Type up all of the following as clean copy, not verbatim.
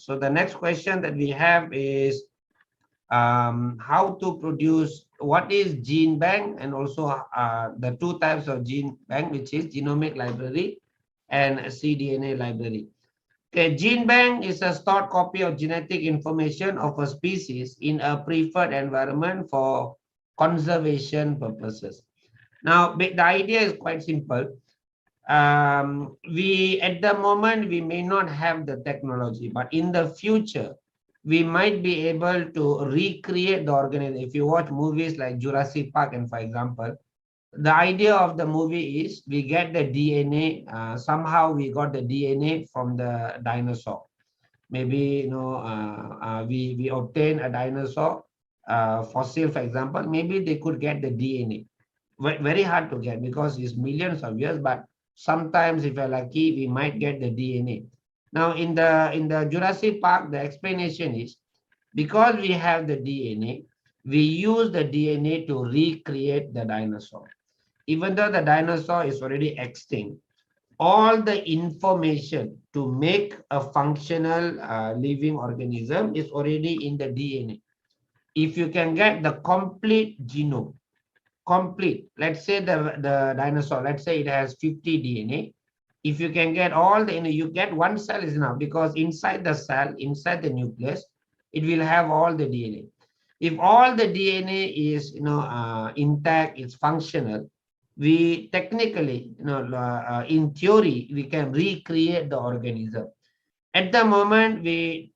So the next question that we have is how to produce, what is gene bank, and also the two types of gene bank, which is genomic library and cDNA library. Okay, gene bank is a stored copy of genetic information of a species in a preferred environment for conservation purposes. Now, the idea is quite simple. We at the moment we may not have the technology, but in the future we might be able to recreate the organism. If you watch movies like Jurassic Park, and for example, the idea of the movie is we get the DNA, somehow we got the DNA from the dinosaur. Maybe we obtain a dinosaur fossil, for example. Maybe they could get the DNA. Very hard to get because it's millions of years, but sometimes if you're lucky we might get the DNA. Now in the Jurassic Park, the explanation is because we have the DNA, we use the DNA to recreate the dinosaur. Even though the dinosaur is already extinct, all the information to make a functional living organism is already in the DNA. If you can get the complete genome, complete, let's say the dinosaur, let's say it has 50 DNA. If you can get all the, you get one cell is enough, because inside the cell, inside the nucleus, it will have all the DNA. If all the DNA is intact, it's functional, we technically, in theory, we can recreate the organism. At the moment, the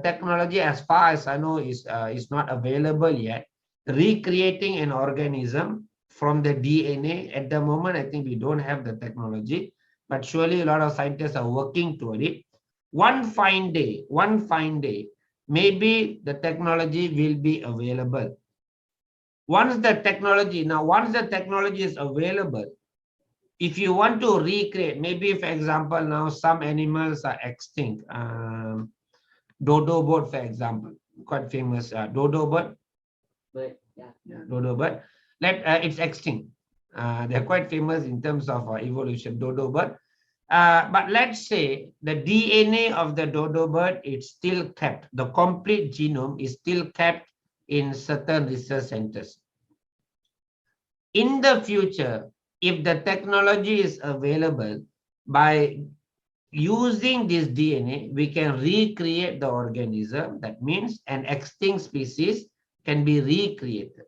technology, as far as I know, is not available yet. Recreating an organism from the DNA, at the moment, I think we don't have the technology, but surely a lot of scientists are working toward it. One fine day, maybe the technology will be available. Once the technology is available, if you want to recreate, maybe for example, now some animals are extinct. Dodo bird, for example, quite famous. Dodo bird. But yeah. Dodo bird. It's extinct. They're quite famous in terms of evolution. Dodo bird. But let's say the DNA of the dodo bird is still kept. The complete genome is still kept in certain research centers. In the future, if the technology is available, by using this DNA, we can recreate the organism. That means an extinct species can be recreated.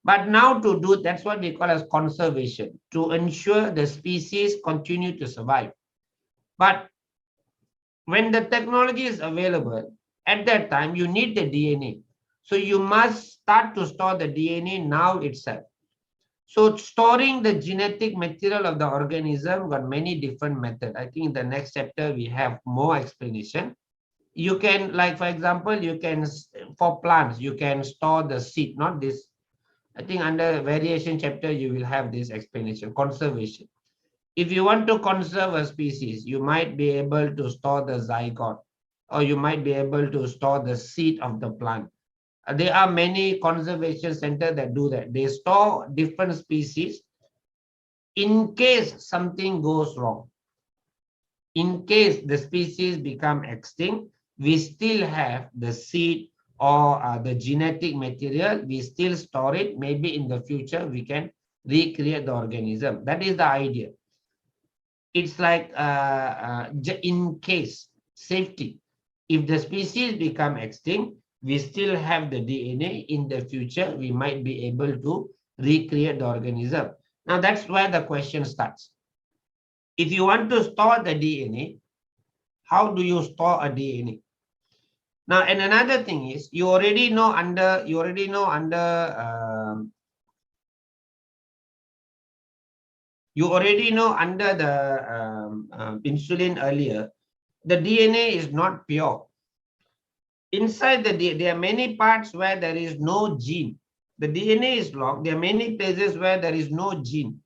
But now to do, that's what we call as conservation, to ensure the species continue to survive. But when the technology is available, at that time, you need the DNA. So you must start to store the DNA now itself. So storing the genetic material of the organism got many different methods. I think in the next chapter, we have more explanation. You can, like, for example, you can, for plants, you can store the seed, not this. I think under variation chapter, you will have this explanation, conservation. If you want to conserve a species, you might be able to store the zygote, or you might be able to store the seed of the plant. There are many conservation centers that do that. They store different species in case something goes wrong. In case the species become extinct, we still have the seed or the genetic material. We still store it. Maybe in the future, we can recreate the organism. That is the idea. It's like in case, safety. If the species become extinct, we still have the DNA. In the future, we might be able to recreate the organism. Now, that's where the question starts. If you want to store the DNA, how do you store a DNA? Now, and another thing is, you already know under the insulin earlier, the DNA is not pure. Inside the DNA, there are many parts where there is no gene. The DNA is long. There are many places where there is no gene.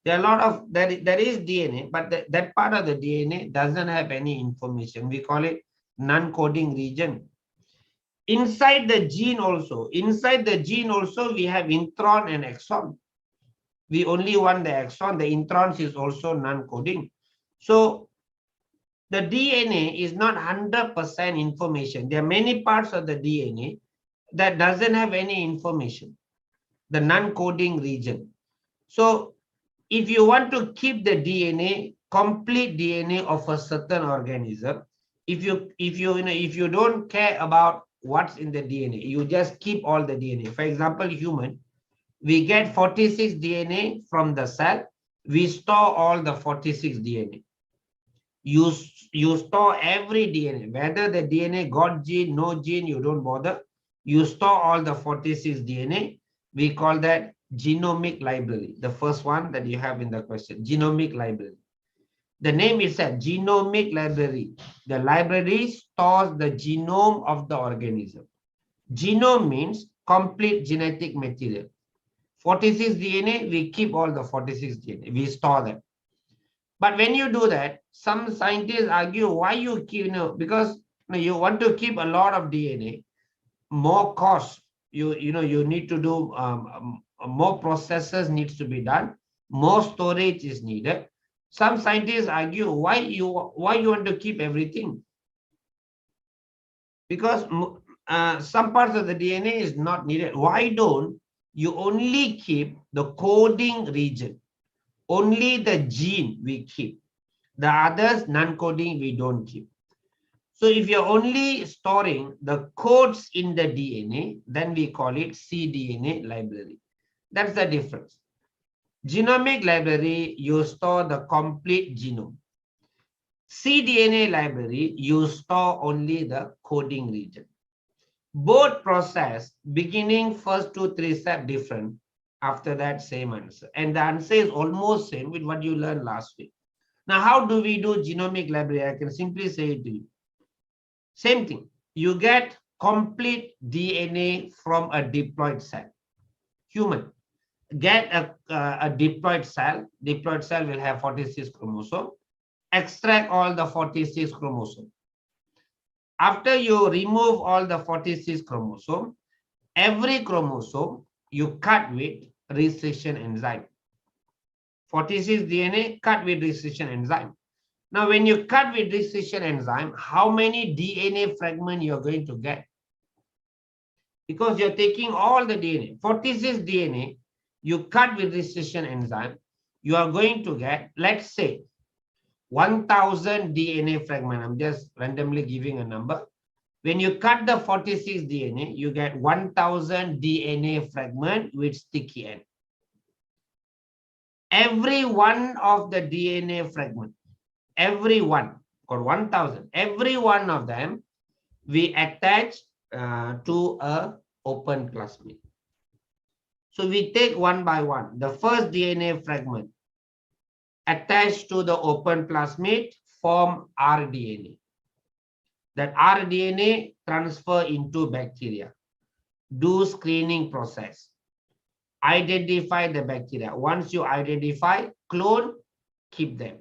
There are a lot of, there is DNA, but that part of the DNA doesn't have any information. We call it non-coding region. Inside the gene also, we have intron and exon. We only want the exon. The introns is also non-coding. So The DNA is not 100% information. There are many parts of the DNA that doesn't have any information, the non-coding region. So if you want to keep the DNA, complete DNA of a certain organism, if you don't care about what's in the DNA, you just keep all the DNA. For example, human, we get 46 DNA from the cell. We store all the 46 DNA. You store every DNA, whether the DNA got gene, no gene, you don't bother. You store all the 46 DNA. We call that genomic library. The first one that you have in the question, genomic library. The name itself, genomic library. The library stores the genome of the organism. Genome means complete genetic material. 46 DNA, we keep all the 46 DNA. We store them. But when you do that, some scientists argue why you keep, because you want to keep a lot of DNA, more cost. You need to do more processes needs to be done, more storage is needed. Some scientists argue why you want to keep everything, because some parts of the DNA is not needed. Why don't you only keep the coding region? Only the gene we keep. The others, non-coding, we don't keep. So if you're only storing the codes in the DNA, then we call it cDNA library. That's the difference. Genomic library, you store the complete genome. cDNA library, you store only the coding region. Both process, beginning first 2-3 steps different, after that same answer. And the answer is almost same with what you learned last week. Now, how do we do genomic library? I can simply say it to you. Same thing. You get complete DNA from a diploid cell. Human. Get a diploid cell. Diploid cell will have 46 chromosomes. Extract all the 46 chromosomes. After you remove all the 46 chromosomes, every chromosome you cut with restriction enzyme. 46 DNA cut with restriction enzyme. Now, when you cut with restriction enzyme, how many DNA fragment you're going to get? Because you're taking all the DNA, 46 DNA, you cut with restriction enzyme, you are going to get, let's say, 1000 DNA fragment. I'm just randomly giving a number. When you cut the 46 DNA, you get 1000 DNA fragment with sticky end. Every one of the DNA fragment, every one, or 1000, every one of them, we attach to a open plasmid. So we take one by one. The first DNA fragment attached to the open plasmid form rDNA. That rDNA transfer into bacteria. Do screening process. Identify the bacteria. Once you identify, clone, keep them.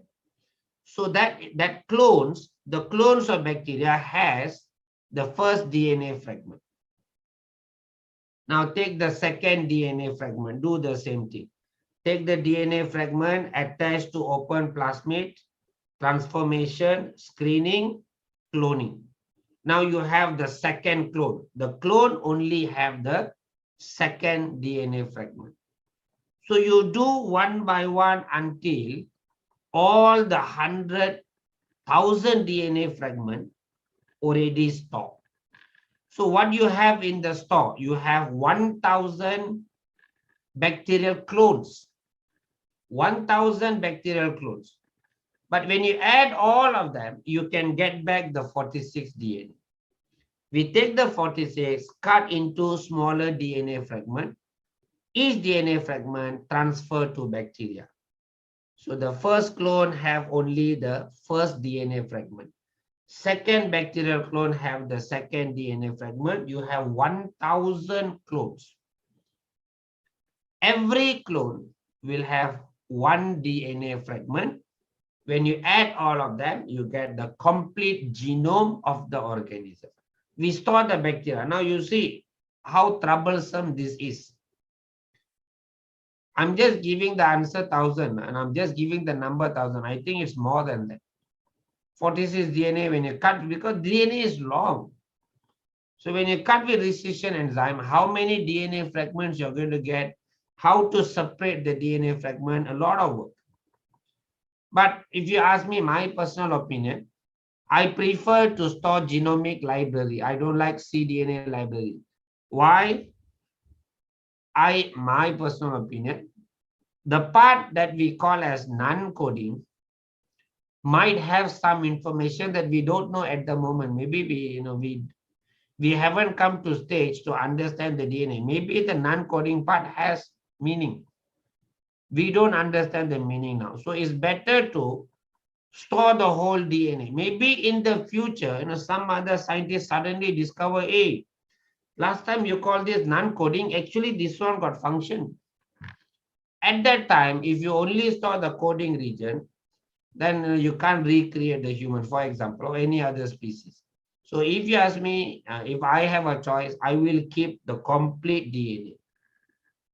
So that clones, the clones of bacteria has the first DNA fragment. Now take the second DNA fragment, do the same thing. Take the DNA fragment, attach to open plasmid, transformation, screening, cloning. Now you have the second clone. The clone only have the second DNA fragment. So you do one by one until all the 100,000 DNA fragment already stored. So what you have in the store, you have 1000 bacterial clones. 1000 bacterial clones. But when you add all of them, you can get back the 46 DNA. We take the 46, cut into smaller DNA fragment. Each DNA fragment transfer to bacteria. So the first clone have only the first DNA fragment. Second bacterial clone have the second DNA fragment. You have 1000 clones. Every clone will have one DNA fragment. When you add all of them, you get the complete genome of the organism. We store the bacteria. Now you see how troublesome this is. I'm just giving the answer 1000 and I'm just giving the number 1000. I think it's more than that. 46 DNA when you cut, because DNA is long. So when you cut with recession enzyme, how many DNA fragments you're going to get, how to separate the DNA fragment, a lot of work. But if you ask me my personal opinion, I prefer to store genomic library. I don't like cDNA library. Why? My personal opinion, the part that we call as non-coding might have some information that we don't know at the moment. Maybe we haven't come to stage to understand the DNA. Maybe the non-coding part has meaning. We don't understand the meaning now. So it's better to store the whole DNA. Maybe in the future, some other scientists suddenly discover, hey, last time you called this non-coding, actually this one got function. At that time, if you only store the coding region, then you can't recreate the human, for example, or any other species. So if you ask me, if I have a choice, I will keep the complete DNA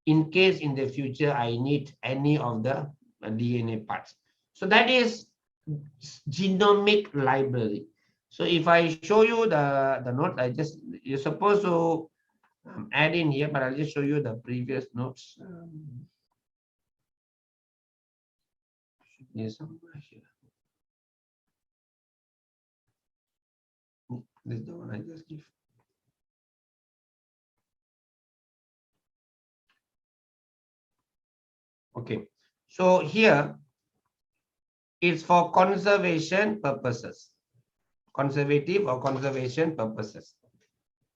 in case in the future I need any of the DNA parts. So that is genomic library. So if I show you the note, you're supposed to add in here, but I'll just show you the previous notes. Yes, here. This is the one I just give. Okay, so here it's for conservation purposes, conservative or conservation purposes.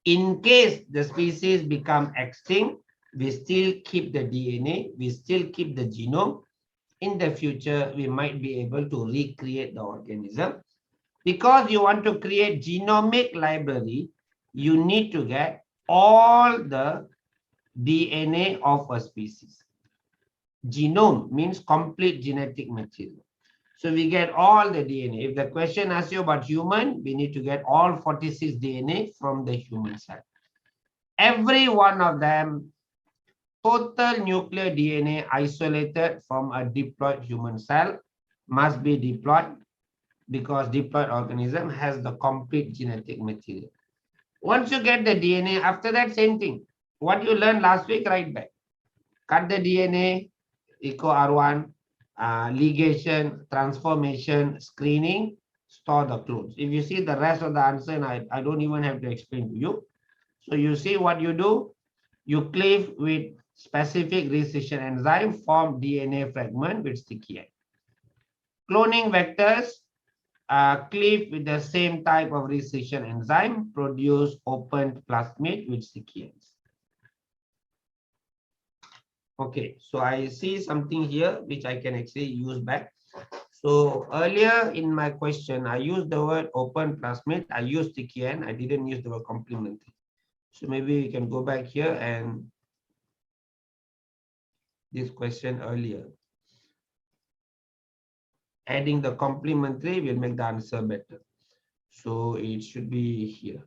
In case the species become extinct, we still keep the DNA, we still keep the genome. In the future, we might be able to recreate the organism. Because you want to create genomic library, you need to get all the DNA of a species. Genome means complete genetic material. So we get all the DNA. If the question asks you about human, we need to get all 46 DNA from the human cell. Every one of them, total nuclear DNA isolated from a diploid human cell must be diploid, because diploid organism has the complete genetic material. Once you get the DNA, after that, same thing. What you learned last week, right back. Cut the DNA, echo R1, ligation, transformation, screening, store the clones. If you see the rest of the answer, and I don't even have to explain to you. So you see what you do, you cleave with specific recession enzyme, form DNA fragment with sticky end. Cloning vectors, cleave with the same type of recession enzyme, produce open plasmid with sticky ends. Okay, so I see something here which I can actually use back. So earlier in my question, I used the word open plasmid, I used sticky end, I didn't use the word complementary. So maybe we can go back here and this question earlier. Adding the complementary will make the answer better. So it should be here.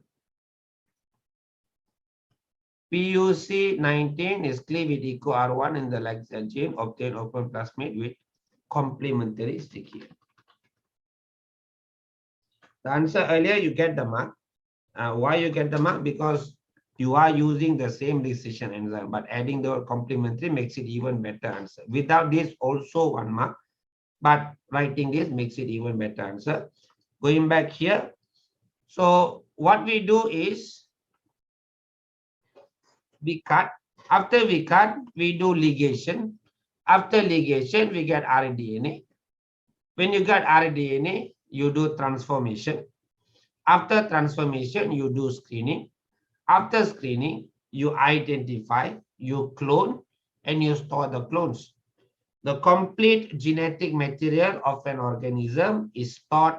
PUC 19 is cleave with eco R1 in the Lexia gene, obtain open plasmid with complementary sticky. The answer earlier, you get the mark. Why you get the mark? Because you are using the same recession enzyme, but adding the complementary makes it even better answer. Without this, also 1 mark, but writing this makes it even better answer. Going back here. So what we do is we cut. After we cut, we do ligation. After ligation, we get rDNA. When you get rDNA, you do transformation. After transformation, you do screening. After screening, you identify, you clone, and you store the clones. The complete genetic material of an organism is stored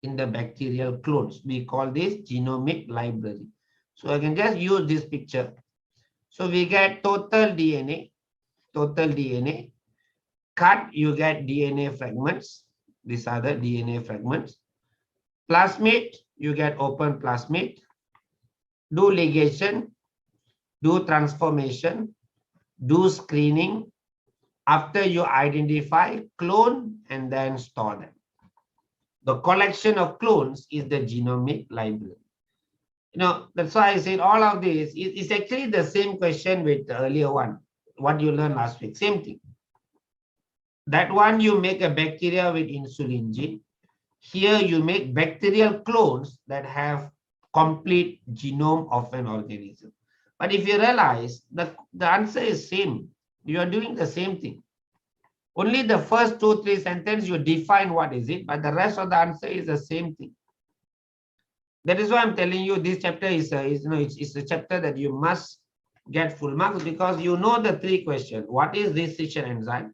in the bacterial clones. We call this genomic library. So I can just use this picture. So we get total DNA, cut, you get DNA fragments. These are the DNA fragments. Plasmid, you get open plasmid. Do ligation, do transformation, do screening. After you identify, clone, and then store them. The collection of clones is the genomic library. That's why I said all of this is actually the same question with the earlier one, what you learned last week, same thing. That one you make a bacteria with insulin gene. Here you make bacterial clones that have complete genome of an organism. But if you realize the answer is same, you are doing the same thing. Only the first 2-3 sentences you define what is it, but the rest of the answer is the same thing. That is why I'm telling you this chapter is it's a chapter that you must get full marks, because you know the 3 questions. What is restriction enzyme?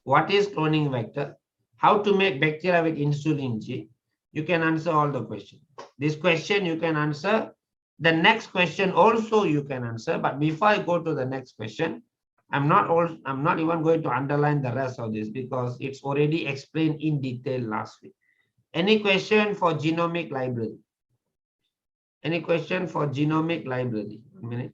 What is cloning vector? How to make bacteria with insulin gene? You can answer all the questions. This question you can answer. The next question also you can answer. But before I go to the next question, I'm not even going to underline the rest of this because it's already explained in detail last week. Any question for genomic library? Any question for genomic library? 1 minute.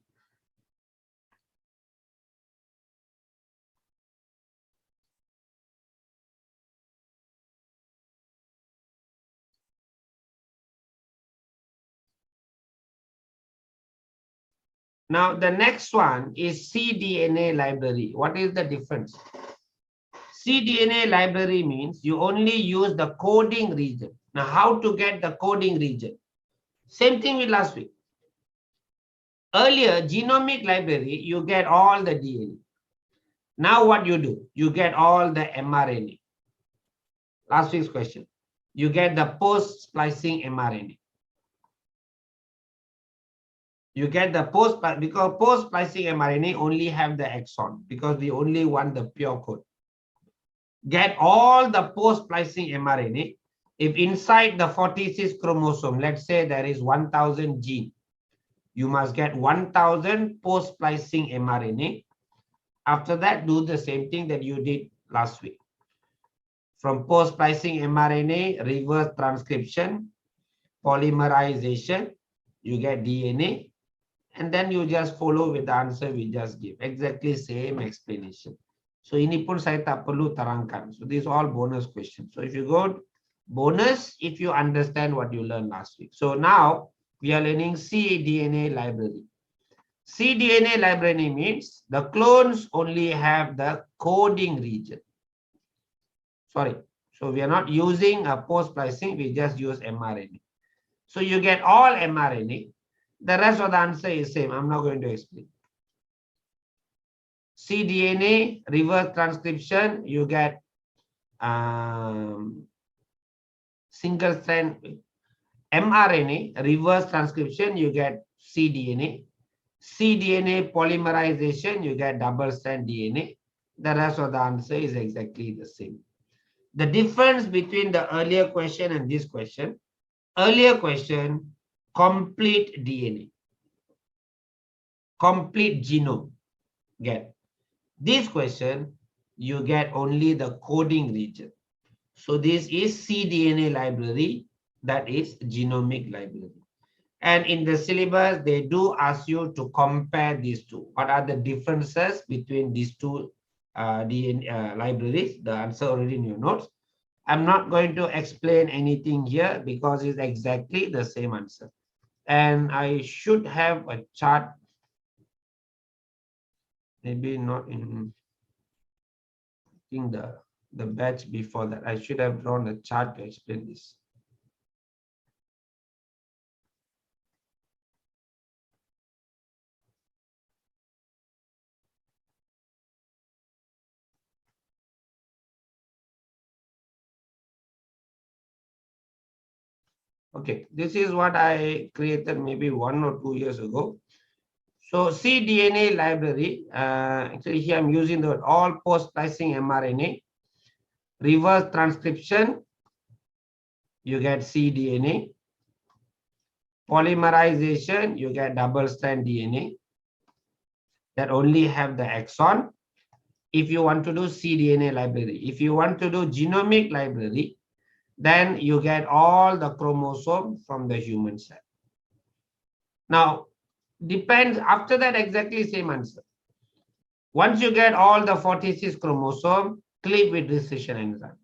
Now, the next one is cDNA library. What is the difference? cDNA library means you only use the coding region. Now, how to get the coding region? Same thing with last week. Earlier, genomic library, you get all the DNA. Now, what you do? You get all the mRNA. Last week's question. You get the post-splicing mRNA. You get the because post-splicing mRNA only have the exon because we only want the pure code. Get all the post-splicing mRNA. If inside the 46 chromosome, let's say there is 1000 gene, you must get 1000 post-splicing mRNA. After that, do the same thing that you did last week. From post-splicing mRNA, reverse transcription, polymerization, you get DNA, and then you just follow with the answer we just give. Exactly same explanation. So ini pun saya tak perlu terangkan. So these are all bonus questions. So if you go bonus, if you understand what you learned last week. So now we are learning cDNA library. cDNA library means the clones only have the coding region. Sorry. So we are not using a post-splicing, we just use mRNA. So you get all mRNA. The rest of the answer is same. I'm not going to explain. cDNA, reverse transcription, you get single strand. mRNA, reverse transcription, you get cDNA. cDNA polymerization, you get double strand DNA. The rest of the answer is exactly the same. The difference between the earlier question and this question, earlier question, complete DNA, complete genome, get. This question, you get only the coding region. So this is cDNA library, that is genomic library. And in the syllabus, they do ask you to compare these two. What are the differences between these two DNA libraries? The answer already in your notes. I'm not going to explain anything here because it's exactly the same answer. And I should have a chart. Maybe not in the batch before that. I should have drawn a chart to explain this. Okay, this is what I created maybe 1 or 2 years ago. So cDNA library, actually here I'm using the all post-splicing mRNA, reverse transcription, you get cDNA, polymerization, you get double strand DNA that only have the exon. If you want to do cDNA library, if you want to do genomic library, then you get all the chromosomes from the human cell. Now, depends, after that exactly same answer. Once you get all the 46 chromosome, clip with restriction enzyme.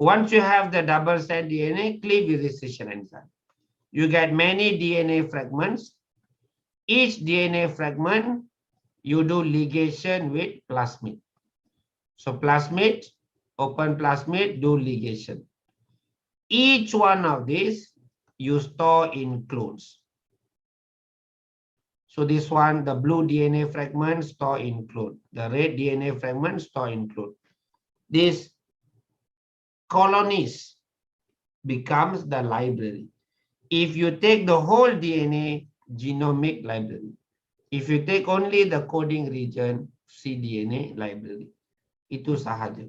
Once you have the double-strand DNA, cleave with recession enzyme. You get many DNA fragments. Each DNA fragment, you do ligation with plasmid. So plasmid, open plasmid, do ligation. Each one of these, you store in clones. So this one, the blue DNA fragment store in clone. The red DNA fragment store in clone. This colonies becomes the library. If you take the whole DNA, genomic library. If you take only the coding region, cDNA library. Itu sahaja.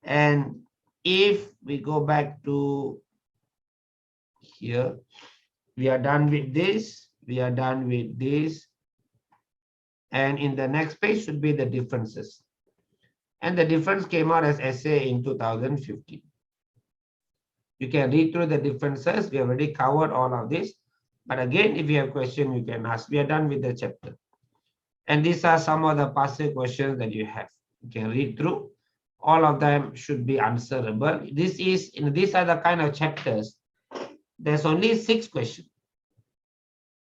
And if we go back to here, we are done with this, we are done with this. And in the next page should be the differences. And the difference came out as essay in 2015. You can read through the differences. We already covered all of this. But again, if you have questions, you can ask. We are done with the chapter. And these are some of the past questions that you have. You can read through. All of them should be answerable. These are the kind of chapters. There's only 6 questions.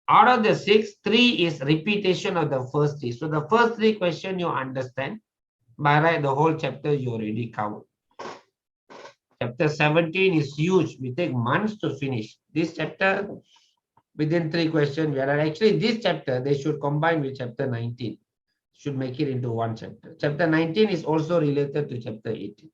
Out of the 6, 3 is repetition of the first 3. So the first 3 questions you understand. By right, the whole chapter you already covered. Chapter 17 is huge. We take months to finish. This chapter, within 3 questions, we are actually this chapter, they should combine with chapter 19. Should make it into one chapter. Chapter 19 is also related to chapter 18.